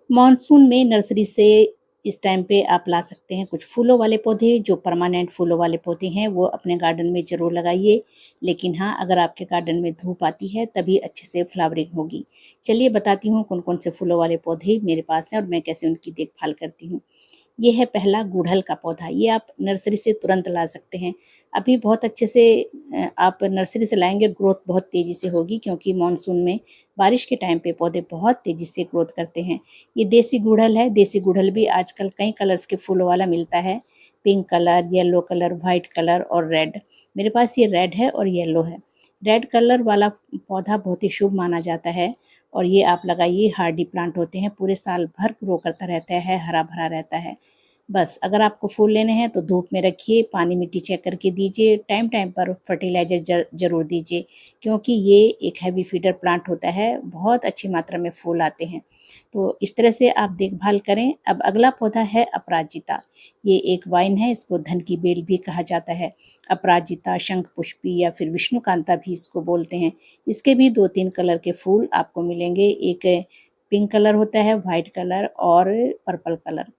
Monsoon में nursery से इस टाइम पे आप ला सकते हैं कुछ फूलों वाले पौधे, जो परमानेंट फूलों वाले पौधे हैं वो अपने गार्डन में ज़रूर लगाइए। लेकिन हाँ, अगर आपके गार्डन में धूप आती है तभी अच्छे से फ्लावरिंग होगी। चलिए बताती हूँ कौन-कौन से फूलों वाले पौधे मेरे पास हैं और मैं कैसे उनकी देखभाल करती हूँ। ये है पहला गुड़हल का पौधा, ये आप नर्सरी से तुरंत ला सकते हैं। अभी बहुत अच्छे से आप नर्सरी से लाएँगे, ग्रोथ बहुत तेज़ी से होगी क्योंकि मानसून में बारिश के टाइम पे पौधे बहुत तेज़ी से ग्रोथ करते हैं। ये देसी गुड़हल है, देसी गुड़हल भी आजकल कई कलर्स के फूलों वाला मिलता है, pink colour, yellow colour, white colour और रेड। मेरे पास ये रेड है और येलो है। रेड कलर वाला पौधा बहुत ही शुभ माना जाता है और ये आप लगाइए, हार्डी प्लांट होते हैं, पूरे साल भर ग्रो करता रहता है, हरा-भरा रहता है। बस अगर आपको फूल लेने हैं तो धूप में रखिए, पानी मिट्टी चेक करके दीजिए, टाइम-टाइम पर फर्टिलाइज़र ज़रूर दीजिए क्योंकि ये एक हेवी फीडर प्लांट होता है, बहुत अच्छी मात्रा में फूल आते हैं। तो इस तरह से आप देखभाल करें। अब अगला पौधा है अपराजिता। ये एक वाइन है, इसको धन की बेल भी कहा जाता है। अपराजिता, शंखपुष्पी या फिर विष्णुकांता भी इसको बोलते हैं। इसके भी 2-3 कलर के फूल आपको मिलेंगे। एक पिंक कलर होता है, व्हाइट कलर और पर्पल कलर।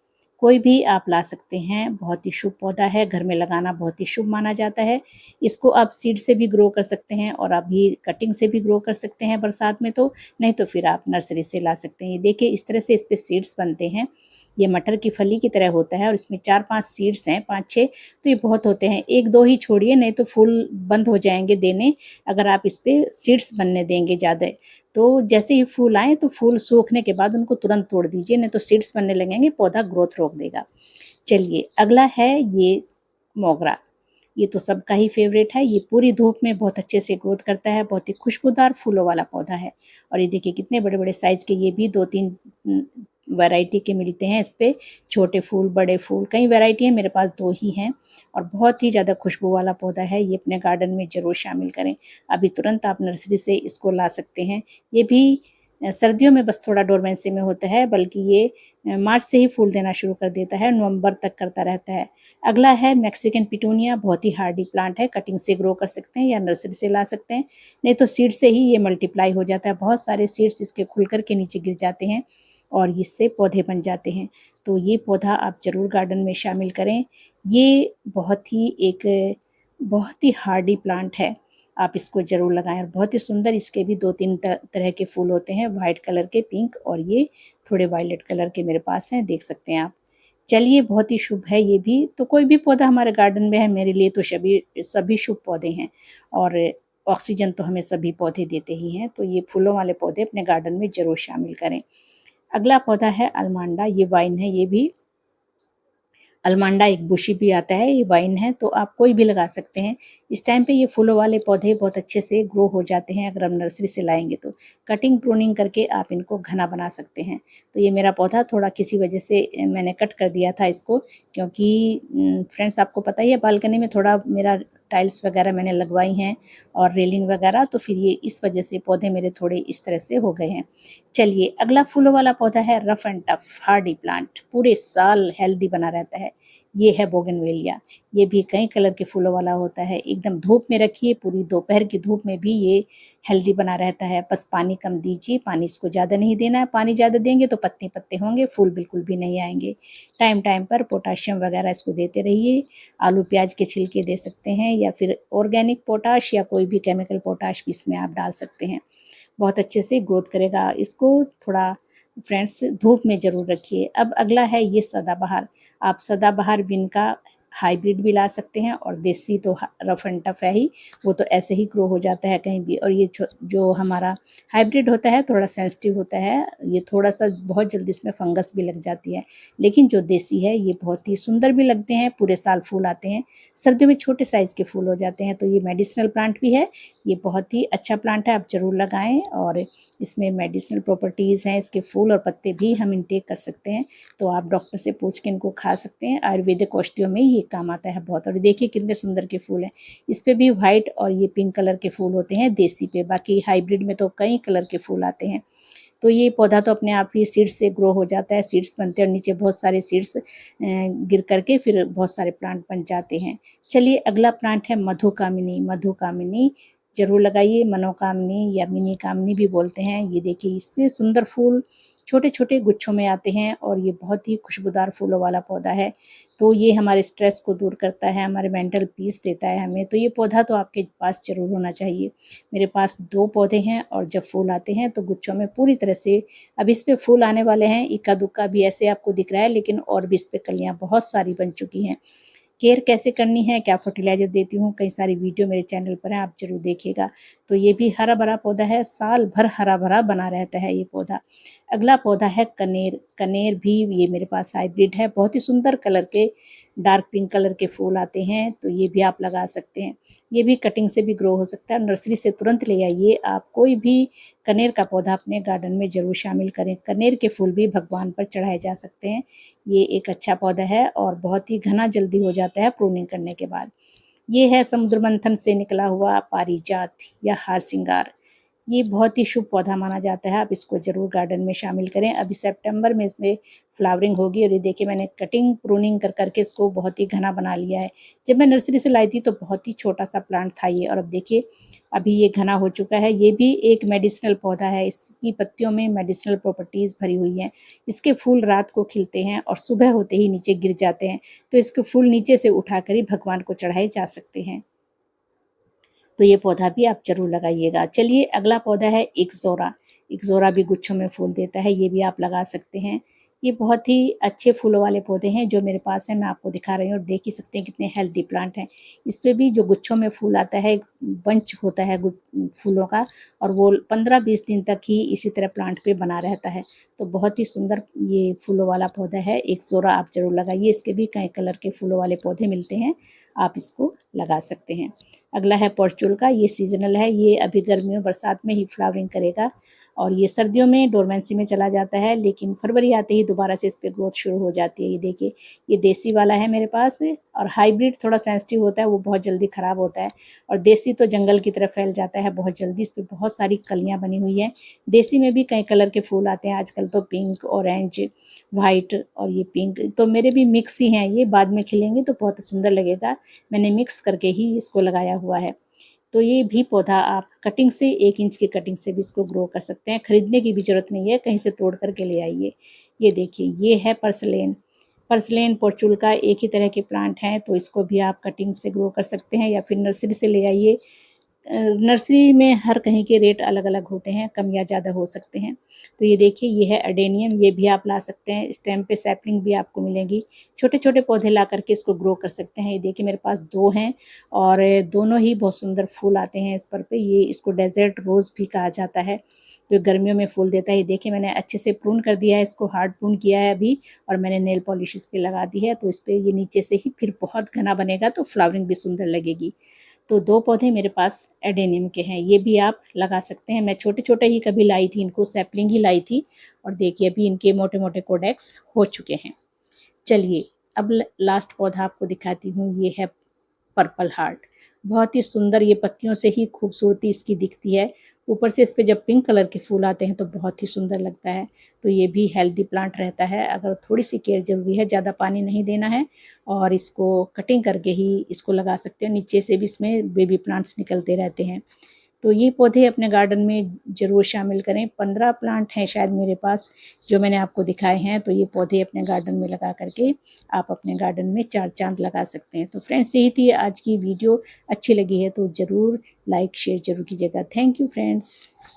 कोई भी आप ला सकते हैं, बहुत ही शुभ पौधा है, घर में लगाना बहुत ही शुभ माना जाता है। इसको आप सीड से भी ग्रो कर सकते हैं और अभी कटिंग से भी ग्रो कर सकते हैं बरसात में तो, नहीं तो फिर आप नर्सरी से ला सकते हैं। ये देखिए इस तरह से इस पे सीड्स बनते हैं। ये मटर की फली की तरह होता है और इसमें 4-5 सीड्स हैं, 5-6 तो ये बहुत होते हैं। 1-2 ही छोड़िए, नहीं तो फूल बंद हो जाएँगे देने, अगर आप इस पे सीड्स बनने देंगे ज़्यादा। तो जैसे ही फूल आएँ तो फूल सूखने के बाद उनको तुरंत तोड़ दीजिए, नहीं तो सीड्स बनने लगेंगे, पौधा ग्रोथ रोक देगा। चलिए अगला है ये मोगरा। ये तो सबका ही फ़ेवरेट है, ये पूरी धूप में बहुत अच्छे से ग्रोथ करता है, बहुत ही खुशबूदार फूलों वाला पौधा है। और ये देखिए कितने बड़े-बड़े साइज़ के ये भी 2-3 वैरायटी के मिलते हैं इस पे, छोटे फूल, बड़े फूल, कई वैरायटी है, मेरे पास 2 ही हैं और बहुत ही ज़्यादा खुशबू वाला पौधा है, ये अपने गार्डन में ज़रूर शामिल करें। अभी तुरंत आप नर्सरी से इसको ला सकते हैं। ये भी सर्दियों में बस थोड़ा डोरमेंसी में होता है, बल्कि ये मार्च से ही फूल देना शुरू कर देता है, नवंबर तक करता रहता है। अगला है मेक्सिकन पिटूनिया, बहुत ही हार्डी प्लांट है, कटिंग से ग्रो कर सकते हैं या नर्सरी से ला सकते हैं, नहीं तो सीड से ही ये मल्टीप्लाई हो जाता है। बहुत सारे सीड्स इसके खुल कर के नीचे गिर जाते हैं और इससे पौधे बन जाते हैं। तो ये पौधा आप ज़रूर गार्डन में शामिल करें। ये बहुत ही हार्डी प्लांट है, आप इसको ज़रूर लगाएँ और बहुत ही सुंदर इसके भी 2-3 तरह के फूल होते हैं, व्हाइट कलर के, पिंक और ये थोड़े वायलेट कलर के मेरे पास हैं, देख सकते हैं आप। चलिए बहुत ही शुभ है ये भी, तो कोई भी पौधा हमारे गार्डन में है, मेरे लिए तो सभी शुभ पौधे हैं और ऑक्सीजन तो हमें सभी पौधे देते ही हैं, तो ये फूलों वाले पौधे अपने गार्डन में ज़रूर शामिल करें। अगला पौधा है अलमांडा, ये वाइन है ये भी। अलमांडा एक बुशी भी आता है, ये वाइन है, तो आप कोई भी लगा सकते हैं। इस टाइम पे ये फूलों वाले पौधे बहुत अच्छे से ग्रो हो जाते हैं अगर हम नर्सरी से लाएँगे तो। कटिंग प्रूनिंग करके आप इनको घना बना सकते हैं। तो ये मेरा पौधा थोड़ा किसी वजह से मैंने कट कर दिया था इसको, क्योंकि फ्रेंड्स आपको पता ही है बालकनी में थोड़ा मेरा टाइल्स वगैरह मैंने लगवाई हैं और रेलिंग वगैरह, तो फिर ये इस वजह से पौधे मेरे थोड़े इस तरह से हो गए हैं। चलिए अगला फूलों वाला पौधा है rough and tough Hardy plant, पूरे साल हेल्दी बना रहता है। ये है बोगनवेलिया। ये भी कई कलर के फूलों वाला होता है, एकदम धूप में रखिए, पूरी दोपहर की धूप में भी ये हेल्दी बना रहता है। बस पानी कम दीजिए, पानी इसको ज़्यादा नहीं देना है, पानी ज़्यादा देंगे तो पत्ते-पत्ते होंगे, फूल बिल्कुल भी नहीं आएँगे। टाइम-टाइम पर पोटेशियम वगैरह इसको देते रहिए। आलू प्याज के छिलके दे सकते हैं या फिर ऑर्गेनिक पोटाश या कोई भी केमिकल पोटाश भी इसमें आप डाल सकते हैं। बहुत अच्छे से ग्रोथ करेगा। इसको थोड़ा फ्रेंड्स धूप में ज़रूर रखिए। अब अगला है ये सदाबहार। आप सदाबहार विन का हाइब्रिड भी ला सकते हैं और देसी तो रफ एंड टफ है ही, वो तो ऐसे ही ग्रो हो जाता है कहीं भी। और ये जो हमारा हाइब्रिड होता है थोड़ा सेंसिटिव होता है, ये थोड़ा-सा बहुत जल्दी इसमें फंगस भी लग जाती है। लेकिन जो देसी है ये बहुत ही सुंदर भी लगते हैं, पूरे साल फूल आते हैं। सर्दियों में छोटे साइज़ के फूल हो जाते हैं, तो ये मेडिसिनल प्लांट भी है। ये बहुत ही अच्छा प्लांट है, आप ज़रूर लगाएँ और इसमें मेडिसिनल प्रॉपर्टीज़ हैं, इसके फूल और पत्ते भी हम इनटेक कर सकते हैं, तो आप डॉक्टर से पूछ के इनको खा सकते हैं। आयुर्वेदिक औषधियों में ये काम आता है बहुत। और देखिए कितने सुंदर के फूल हैं। इस पे भी व्हाइट और ये पिंक कलर के फूल होते हैं देसी पे, बाकी हाइब्रिड में तो कई कलर के फूल आते हैं। तो ये पौधा तो अपने आप ही सीड्स से ग्रो हो जाता है, सीड्स बनते हैं और नीचे बहुत सारे सीड्स गिर करके फिर बहुत सारे प्लांट बन जाते हैं। चलिए अगला प्लांट है मधुकामिनी। मधुकामिनी ज़रूर लगाइए, मनोकामनी या मिनी कामनी भी बोलते हैं। ये देखिए इससे सुंदर फूल छोटे-छोटे गुच्छों में आते हैं और ये बहुत ही खुशबूदार फूलों वाला पौधा है। तो ये हमारे स्ट्रेस को दूर करता है, हमारे मेंटल पीस देता है हमें, तो ये पौधा तो आपके पास ज़रूर होना चाहिए। मेरे पास 2 पौधे हैं और जब फूल आते हैं तो गुच्छों में पूरी तरह से, अब इस पे फूल आने वाले हैं, इक्का-दुक्का भी ऐसे आपको दिख रहा है, लेकिन और भी इस पे कलियाँ बहुत सारी बन चुकी हैं। केयर कैसे करनी है, क्या फर्टिलाइज़र देती हूँ, कई सारी वीडियो मेरे चैनल पर है, आप ज़रूर देखिएगा। तो ये भी हरा-भरा पौधा है, साल भर हरा-भरा बना रहता है ये पौधा। अगला पौधा है कनेर। कनेर भी ये मेरे पास हाइब्रिड है, बहुत ही सुंदर कलर के डार्क पिंक कलर के फूल आते हैं, तो ये भी आप लगा सकते हैं। ये भी कटिंग से भी ग्रो हो सकता है, नर्सरी से तुरंत ले आइए। आप कोई भी कनेर का पौधा अपने गार्डन में ज़रूर शामिल करें। कनेर के फूल भी भगवान पर चढ़ाए जा सकते हैं। ये एक अच्छा पौधा है और बहुत ही घना जल्दी हो जाता है प्रूनिंग करने के बाद। ये है समुद्र मंथन से निकला हुआ पारिजात या हार सिंगार। ये बहुत ही शुभ पौधा माना जाता है, आप इसको ज़रूर गार्डन में शामिल करें। अभी सितंबर में इसमें फ्लावरिंग होगी और ये देखिए मैंने कटिंग प्रूनिंग कर के इसको बहुत ही घना बना लिया है। जब मैं नर्सरी से लाई थी तो बहुत ही छोटा-सा प्लांट था ये, और अब देखिए अभी ये घना हो चुका है। ये भी एक मेडिसिनल पौधा है, इसकी पत्तियों में मेडिसिनल प्रॉपर्टीज़ भरी हुई हैं। इसके फूल रात को खिलते हैं और सुबह होते ही नीचे गिर जाते हैं, तो इसके फूल नीचे से उठाकर ही भगवान को चढ़ाए जा सकते हैं। तो ये पौधा भी आप ज़रूर लगाइएगा। चलिए अगला पौधा है इक्ज़ोरा। इक्ज़ोरा भी गुच्छों में फूल देता है, ये भी आप लगा सकते हैं। ये बहुत ही अच्छे फूलों वाले पौधे हैं जो मेरे पास हैं, मैं आपको दिखा रही हूँ और देख ही सकते हैं कितने हेल्दी प्लांट हैं। इस पे भी जो गुच्छों में फूल आता है, एक बंच होता है फूलों का, और वो 15-20 दिन तक ही इसी तरह प्लांट पे बना रहता है। तो बहुत ही सुंदर ये फूलों वाला पौधा है, इक्ज़ोरा आप ज़रूर लगाइए। इसके भी कई कलर के फूलों वाले पौधे मिलते हैं, आप इसको लगा सकते हैं। अगला है पॉर्चुल का, ये सीज़नल है, ये अभी गर्मियों बरसात में ही फ्लावरिंग करेगा और ये सर्दियों में डोरमेंसी में चला जाता है, लेकिन फरवरी आते ही दोबारा से इस पे ग्रोथ शुरू हो जाती है। ये देखिए, ये देसी वाला है मेरे पास, और हाइब्रिड थोड़ा सेंसिटिव होता है, वो बहुत जल्दी ख़राब होता है, और देसी तो जंगल की तरफ फैल जाता है बहुत जल्दी। इस पे बहुत सारी कलियाँ बनी हुई हैं। देसी में भी कई कलर के फूल आते हैं आजकल, तो पिंक, ऑरेंज, वाइट और ये पिंक, तो मेरे भी मिक्स ही हैं ये, बाद में खिलेंगे तो बहुत सुंदर लगेगा। मैंने मिक्स करके ही इसको लगाया हुआ है। तो ये भी पौधा आप कटिंग से 1 इंच की कटिंग से भी इसको ग्रो कर सकते हैं, खरीदने की भी ज़रूरत नहीं है, कहीं से तोड़ कर के ले आइए। ये देखिए, ये है पर्सलेन। पर्सलेन, पोर्चुल एक ही तरह के प्लांट हैं, तो इसको भी आप कटिंग से ग्रो कर सकते हैं या फिर नर्सरी से ले आइए। नर्सरी में हर कहीं के रेट अलग-अलग होते हैं, कम या ज़्यादा हो सकते हैं। तो ये देखिए, ये है एडेनियम, ये भी आप ला सकते हैं, स्टेम पे सैपलिंग भी आपको मिलेगी। छोटे-छोटे पौधे ला कर के इसको ग्रो कर सकते हैं। ये देखिए मेरे पास 2 हैं और दोनों ही बहुत सुंदर फूल आते हैं इस पर पे। ये इसको डेज़र्ट रोज़ भी कहा जाता है, जो गर्मियों में फूल देता है। ये देखिए मैंने अच्छे से प्रून कर दिया है इसको, हार्ड प्रून किया है अभी, और मैंने नेल पॉलिश इस पे लगा दी है, तो इस पे ये नीचे से ही फिर बहुत घना बनेगा, तो फ्लावरिंग भी सुंदर लगेगी। तो 2 पौधे मेरे पास एडेनियम के हैं, ये भी आप लगा सकते हैं। मैं छोटे-छोटे ही कभी लाई थी इनको, सैपलिंग ही लाई थी, और देखिए अभी इनके मोटे-मोटे कोडेक्स हो चुके हैं। चलिए, अब लास्ट पौधा आपको दिखाती हूँ, ये है पर्पल हार्ट। बहुत ही सुंदर, ये पत्तियों से ही खूबसूरती इसकी दिखती है। ऊपर से इस पे जब पिंक कलर के फूल आते हैं तो बहुत ही सुंदर लगता है। तो ये भी हेल्दी प्लांट रहता है, अगर थोड़ी-सी केयर ज़रूरी है, ज़्यादा पानी नहीं देना है, और इसको कटिंग करके ही इसको लगा सकते हो। नीचे से भी इसमें बेबी प्लांट्स निकलते रहते हैं। तो ये पौधे अपने गार्डन में ज़रूर शामिल करें। 15 प्लांट हैं शायद मेरे पास जो मैंने आपको दिखाए हैं, तो ये पौधे अपने गार्डन में लगा करके आप अपने गार्डन में 4 चाँद लगा सकते हैं। तो फ्रेंड्स, यही थी आज की वीडियो। अच्छी लगी है तो ज़रूर लाइक शेयर ज़रूर कीजिएगा। Thank you friends.